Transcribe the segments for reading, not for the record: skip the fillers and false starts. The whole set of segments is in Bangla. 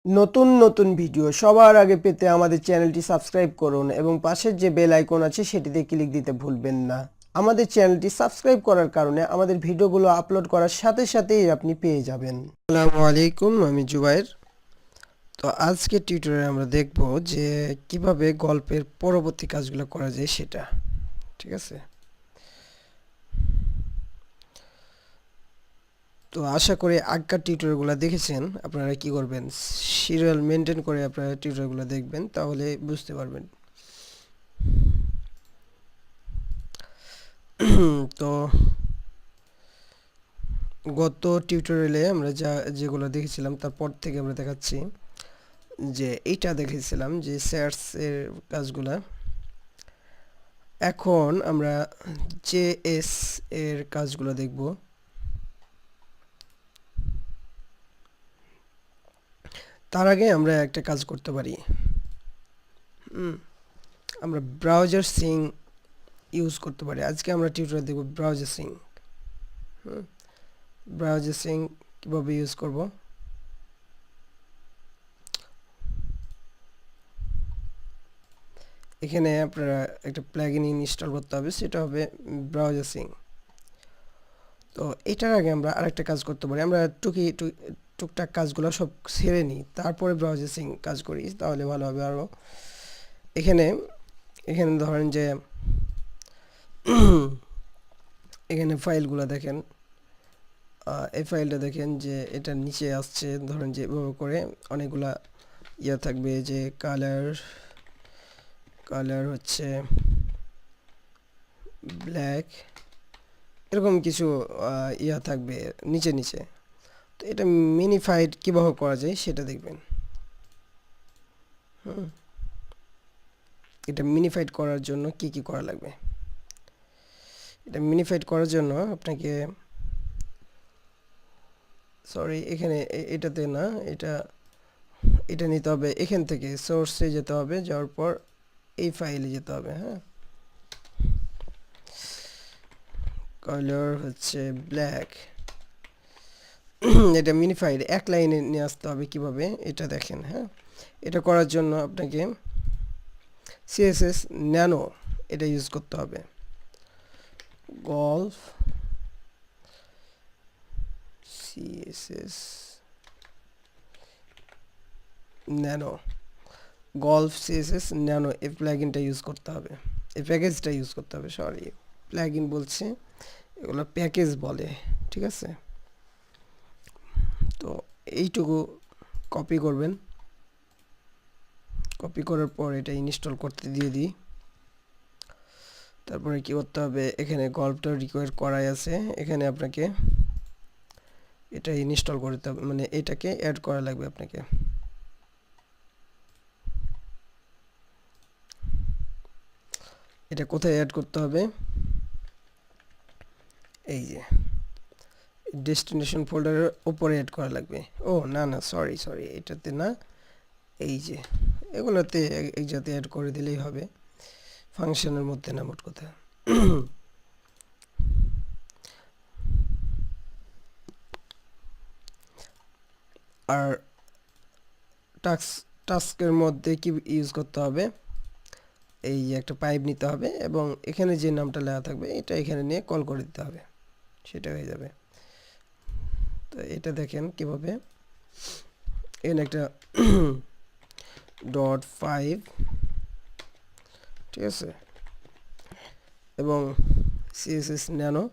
নতুন নতুন ভিডিও সবার আগে পেতে আমাদের চ্যানেলটি সাবস্ক্রাইব করুন এবং পাশের যে বেল আইকন আছে সেটিতে ক্লিক দিতে ভুলবেন না। আমাদের চ্যানেলটি সাবস্ক্রাইব করার কারণে আমাদের ভিডিওগুলো আপলোড করার সাথে সাথেই আপনি পেয়ে যাবেন। আসসালামু আলাইকুম, আমি জুবাইর। তো আজকে টিউটোরিয়ালে আমরা দেখব যে কিভাবে গল্পের পরবর্তী কাজগুলো করা যায় সেটা। ঠিক আছে, তো আশা করি আগের টিউটোরিয়ালগুলো দেখেছেন। আপনারা কি করবেন, সিরিয়াল মেনটেন করে আপনারা টিউটোরিয়ালগুলো দেখবেন, তাহলে বুঝতে পারবেন। তো গত টিউটোরিয়ালে আমরা যেগুলো দেখেছিলাম তারপর থেকে আমরা দেখাচ্ছি যে এইটা দেখেছিলাম যে সার্চের কাজগুলা। এখন আমরা জেএস এর কাজগুলো দেখব। তার আগে আমরা একটা কাজ করতে পারি, আমরা ব্রাউজার সিং ইউজ করতে পারি। আজকে আমরা টিউটোরিয়াল দেখব ব্রাউজার সিং। ব্রাউজার সিং কীভাবে ইউজ করব। এখানে আপনারা একটা প্লাগইন ইনস্টল করতে হবে, সেটা হবে ব্রাউজার সিং। তো এটার আগে আমরা আরেকটা কাজ করতে পারি, আমরা টুকটাক কাজগুলো সব ছেড়ে নিই, তারপরে ব্রাউজার সিং কাজ করি, তাহলে ভালো হবে আরও। এখানে এখানে ধরেন যে এখানে ফাইলগুলো দেখেন, এই ফাইলটা দেখেন যে এটা নিচে আসছে, ধরেন যে এভাবে করে অনেকগুলা ইয়া থাকবে, যে কালার হচ্ছে ব্ল্যাক, এরকম কিছু ইয়া থাকবে নিচে নিচে। তো এটা মিনিফাইড কীভাবে করা যায় সেটা দেখবেন। এটা মিনিফাইড করার জন্য কি কি করা লাগবে। এটা মিনিফাইড করার জন্য আপনাকে এখানে এটাতে না, এটা নিতে হবে, এখান থেকে সোর্সে যেতে হবে, যাওয়ার পর এই ফাইলে যেতে হবে। হ্যাঁ, কালার হচ্ছে ব্ল্যাক। এটা মিনিফাইড এক লাইনে নিয়ে আসতে হবে। কিভাবে এটা দেখেন। হ্যাঁ, এটা করার জন্য আপনাকে সিএসএস ন্যানো এটা ইউজ করতে হবে। গল্প সিএসএস ন্যানো, গল্প সিএসএস ন্যানো, এই প্লাগইনটা ইউজ করতে হবে, এই প্যাকেজটা ইউজ করতে হবে। প্লাগইন বলছে, এগুলো প্যাকেজ বলে। ঠিক আছে, তো এইটুকু কপি করবেন। কপি করার পর এটা ইনস্টল করতে দিয়ে দিই। তারপরে কি করতে হবে, এখানে গল্পটা রিকোয়ার করাই আছে, এখানে আপনাকে এটা ইনস্টল করতে হবে, মানে এটাকে অ্যাড করা লাগবে আপনাকে। এটা কোথায় অ্যাড করতে হবে, এই যে ডেস্টিনেশন ফোল্ডারের উপরে অ্যাড করা লাগবে। ও না না, সরি এটাতে না, এই যে এগুলোতে এই যাতে অ্যাড করে দিলেই হবে, ফাংশনের মধ্যে না, মোট কথা। আর টাস্কের মধ্যে কি ইউজ করতে হবে, এই একটা পাইপ নিতে হবে এবং এখানে যে নামটা লেখা থাকবে এটা এখানে নিয়ে কল করে দিতে হবে, সেটা হয়ে যাবে। তো এটা দেখেন কিভাবে, এখানে একটা .5, ঠিক আছে, এবং সিএসএস ন্যানো।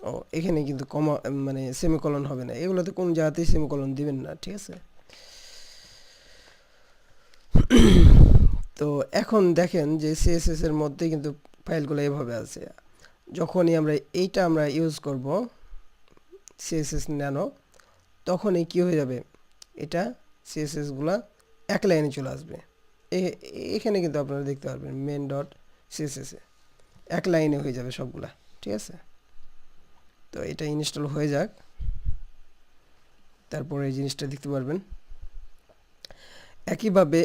ও এখানে কিন্তু কমা মানে সেমিকলন হবে না, এগুলোতে কোন জায়গাতেই সেমিকলন দিবেন না। ঠিক আছে, তো এখন দেখেন যে সিএসএস এর মধ্যে কিন্তু ফাইলগুলো এভাবে আছে। যখনই আমরা ইউজ করব সিএসএস ন্যানো, তখনই কি হয়ে যাবে, এটা সিএসএস গুলা এক লাইনে চলে আসবে। এখানে কিন্তু আপনারা দেখতে পারবেন মেন ডট সিএসএস এক লাইনে হয়ে যাবে সবগুলা। ঠিক আছে, তো এটা ইনস্টল হয়ে যাক, তারপরে এই জিনিসটা দেখতে পারবেন। একইভাবে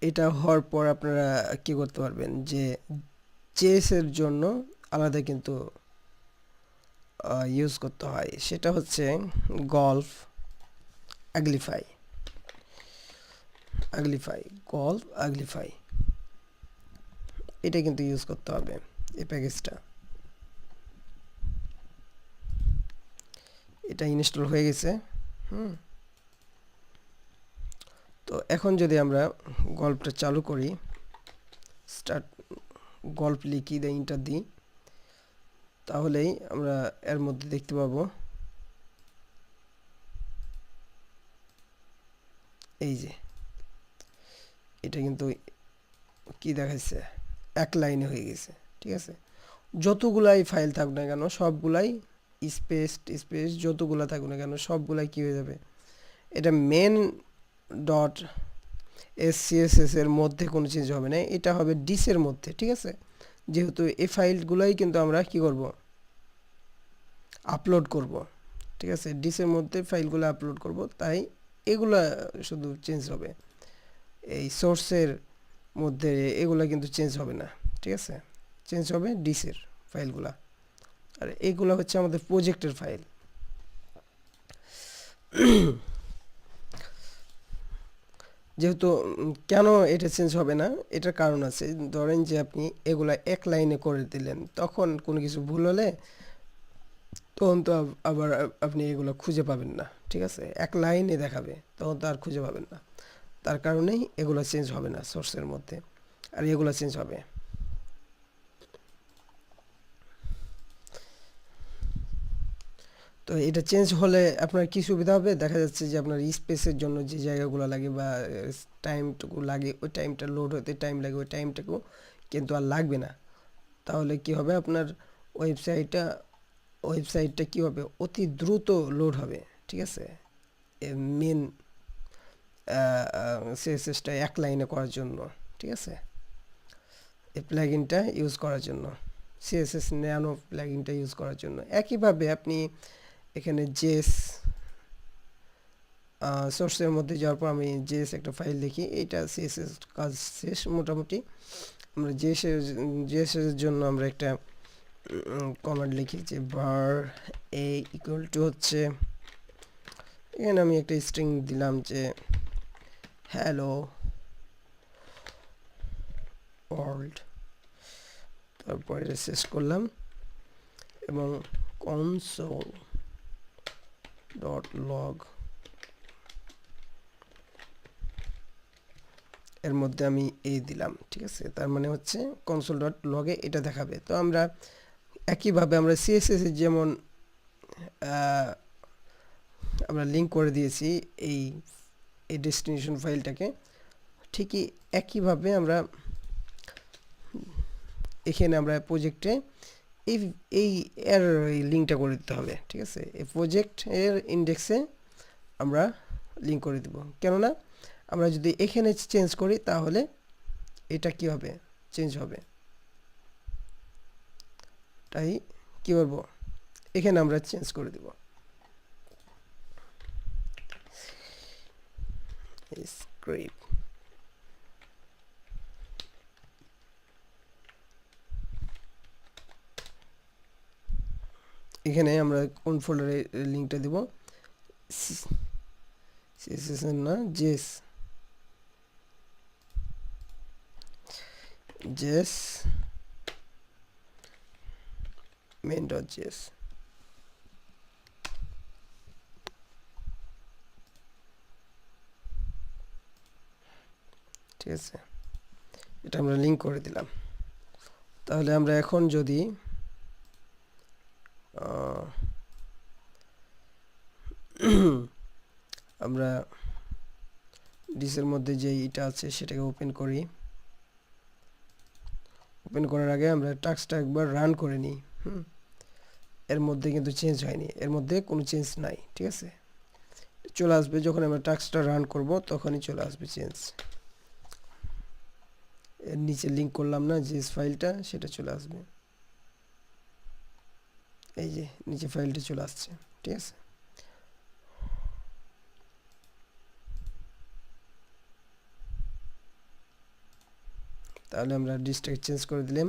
এটা হওয়ার পর আপনারা কি করতে পারবেন, যে জেএস এর জন্য আলাদা কিন্তু ইউজ করতে হয়, সেটা হচ্ছে গল্প আগলিফাই। গল্প আগলিফাই এটা কিন্তু ইউজ করতে হবে, এই প্যাকেজটা। এটা ইনস্টল হয়ে গেছে। তো এখন যদি আমরা গল্পটা চালু করি, স্টার্ট গল্প লিখি, দিয়ে ইন্টার দিই, তাহলেই আমরা এর মধ্যে দেখতে পাবো এই যে এটা কিন্তু কি দেখাচ্ছে, এক লাইনে হয়ে গেছে। ঠিক আছে, যতগুলাই ফাইল থাকুক না কেন সবগুলাই স্পেস যতগুলা থাকুক না কেন সবগুলাই কি হয়ে যাবে, এটা মেন ডট এসসিএসএস এর মধ্যে কোনো চেঞ্জ হবে না, এটা হবে ডিসের মধ্যে। ঠিক আছে, যেহেতু এই ফাইলগুলাই কিন্তু আমরা কি করব, আপলোড করব। ঠিক আছে, ডিসের মধ্যে ফাইলগুলো আপলোড করব, তাই এগুলা শুধু চেঞ্জ হবে, এই সোর্সের মধ্যে এগুলা কিন্তু চেঞ্জ হবে না। ঠিক আছে, চেঞ্জ হবে ডিসের ফাইলগুলা, আর এগুলো হচ্ছে আমাদের প্রজেক্টের ফাইল। যেহেতু কেন এটা চেঞ্জ হবে না, এটার কারণ আছে। ধরেন যে আপনি এগুলা এক লাইনে করে দিলেন, তখন কোনো কিছু ভুল হলে তখন তো আবার আপনি এগুলো খুঁজে পাবেন না। ঠিক আছে, এক লাইনে দেখাবে, তখন তো আর খুঁজে পাবেন না। তার কারণেই এগুলো চেঞ্জ হবে না সোর্সের মধ্যে, আর এগুলো চেঞ্জ হবে। তো এটা চেঞ্জ হলে আপনার কি সুবিধা হবে, দেখা যাচ্ছে যে আপনার স্পেসের জন্য যে জায়গাগুলো লাগে বা টাইমটুকু লাগে, ওই টাইমটা লোড হতে টাইম লাগে, ওই টাইমটুকু কিন্তু আর লাগবে না। তাহলে কি হবে, আপনার ওয়েবসাইটটা কি হবে, অতি দ্রুত লোড হবে। ঠিক আছে, মেন সিএসএসটা এক লাইনে করার জন্য। ঠিক আছে, এই প্লাগইনটা ইউজ করার জন্য, সিএসএস ন্যানো প্লাগইনটা ইউজ করার জন্য। একইভাবে আপনি এখানে জেস সোর্সের মধ্যে যাওয়ার পর আমি জেস একটা ফাইল লিখি, এইটা সিএসএস কাজ শেষ মোটামুটি। আমরা জেসের জন্য আমরা একটা কমান্ড লিখি যে var a ইকুয়াল টু হচ্ছে, এখানে আমি একটা স্ট্রিং দিলাম যে হ্যালো ওয়ার্ল্ড, তারপর এটা শেষ করলাম এবং console.log এর মধ্যে আমি এই দিলাম। ঠিক আছে, তার মানে হচ্ছে console.log এ এটা দেখাবে। তো আমরা একইভাবে আমরা সিএসএস এর যেমন আমরা লিঙ্ক করে দিয়েছি এই ডেস্টিনেশন ফাইলটাকে, ঠিকই একইভাবে আমরা এখানে আমরা প্রজেক্টে এই এর লিঙ্কটা করে দিতে হবে। ঠিক আছে, এই প্রজেক্ট এর ইন্ডেক্সে আমরা লিঙ্ক করে দিব, কেননা আমরা যদি এখানে চেঞ্জ করি তাহলে এটা কি হবে, চেঞ্জ হবে। তাই কি করব, এখানে আমরা চেঞ্জ করে দিব। স্ক্রিপ্ট এখানে আমরা কোন ফোল্ডারে লিঙ্কটা দিব, cssn না জেস main.js। ঠিক আছে, এটা আমরা লিঙ্ক করে দিলাম। তাহলে আমরা এখন যদি আমরা ডিসের মধ্যে যে এটা আছে সেটাকে ওপেন করি, ওপেন করার আগে আমরা টাস্কটা একবার রান করে নিই। এর মধ্যে কিন্তু চেঞ্জ হয়নি, এর মধ্যে কোনো চেঞ্জ নাই। ঠিক আছে, চলে আসবে যখন আমরা টাস্কটা রান করব, তখনই চলে আসবে চেঞ্জ। এর নিচে লিঙ্ক করলাম না যে ফাইলটা, সেটা চলে আসবে, এই যে নিচে ফাইলটা চলে আসছে। ঠিক আছে, তাহলে আমরা ডিসটাকে চেঞ্জ করে দিলাম।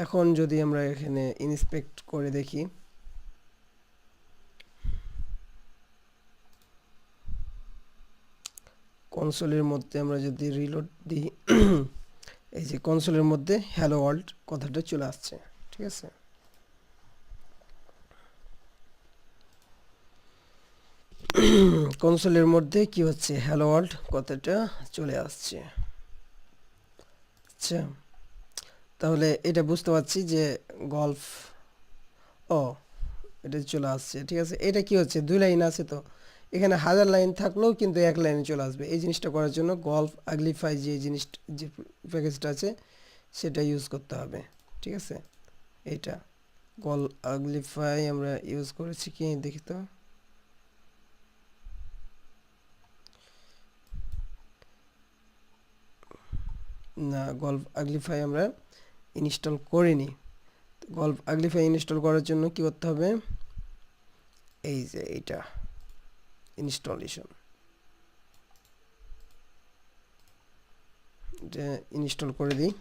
এখন যদি আমরা এখানে ইন্সপেক্ট করে দেখি, কনসোলের মধ্যে আমরা যদি রিলোড দিই এই যে কনসোলের মধ্যে হ্যালো ওয়ার্ল্ড কথাটা চলে আসছে, ঠিক আছে। কনসোলের মধ্যে কি হচ্ছে, হ্যালো ওয়ার্ল্ড কথাটা চলে আসছে। আচ্ছা, তাহলে এটা বুঝতে পারছি যে গল্ফ, ও এটা চলে আসছে, ঠিক আছে। এটা কি হচ্ছে, 2 লাইন আছে, তো এখানে 1000 লাইন থাকলেও কিন্তু 1 লাইনে চলে আসবে। এই জিনিসটা করার জন্য গল্ফ আগলিফাই যে জিনিসটা, যে প্যাকেজটা আছে সেটা ইউজ করতে হবে, ঠিক আছে। এটা আগলিফাই আমরা ইউজ করেছি কি দেখি তো, না গল্ফ আগলিফাই আমরা ইনস্টল করিনি। গল্ফ আগলিফাই ইনস্টল করার জন্য কি করতে হবে, এই যে এটা ইনস্টলেশন, এটা ইনস্টল করে দিই।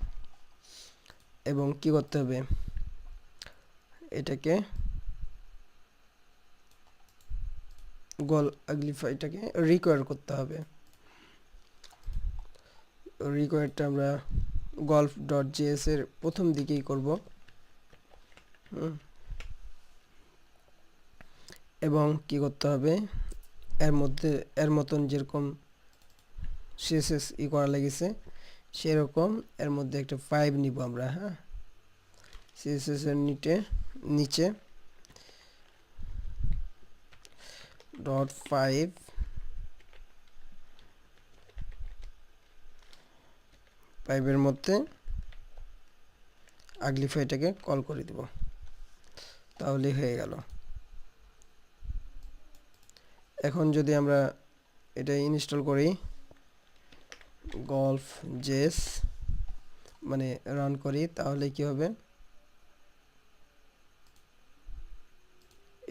এবং কি করতে হবে, এটাকে আগলিফাইটাকে রিকোয়ার করতে হবে। রিকোয়ারটা আমরা golf.js এর প্রথম দিকেই করব। এবং কি করতে হবে, এর মধ্যে এর মতন যেরকম css করা লেগেছে সেরকম এর মধ্যে একটা 5 নিব আমরা, হ্যাঁ। css এর নিচে .5 5 এর মধ্যে আগলিফাইটাকে কল করে দিব, তাহলে হয়ে গেল। এখন যদি আমরা এটা ইনস্টল করি, golf.js মানে রান করি, তাহলে কি হবে,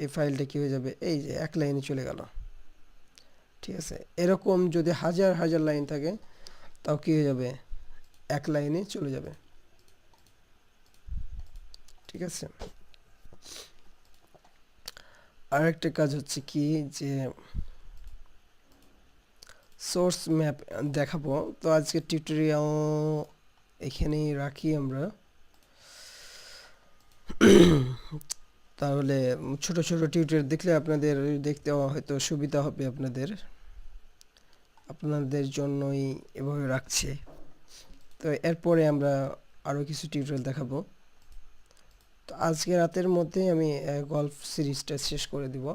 এই ফাইলটা কি হয়ে যাবে, এই যে 1 লাইনে চলে গেল, ঠিক আছে। এরকম যদি হাজার হাজার লাইন থাকে তাও কি হয়ে যাবে, 1 লাইনে চলে যাবে, ঠিক আছে। আরেকটা কাজ হচ্ছে কি, যে সোর্স ম্যাপ দেখাবো। তো আজকে টিউটোরিয়াল এখানেই রাখি আমরা। তাহলে ছোট ছোট টিউটোরিয়াল দেখলে আপনাদের দেখতে হয়তো সুবিধা হবে, আপনাদের জন্যই এভাবে রাখছি। তো এরপরে আমরা আরও কিছু টিউটোরিয়াল দেখাবো। তো আজকে রাতের মধ্যেই আমি গল্ফ সিরিজটা শেষ করে দিব।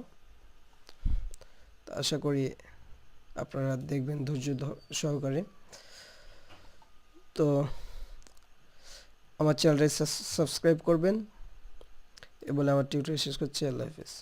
তো আশা করি আপনারা দেখবেন ধৈর্য সহকারে। তো আমার চ্যানেলটা সাবস্ক্রাইব করবেন। এ বলে আমার টিউটোরিয়াল শেষ করছি। আল্লাহ হাফেজ।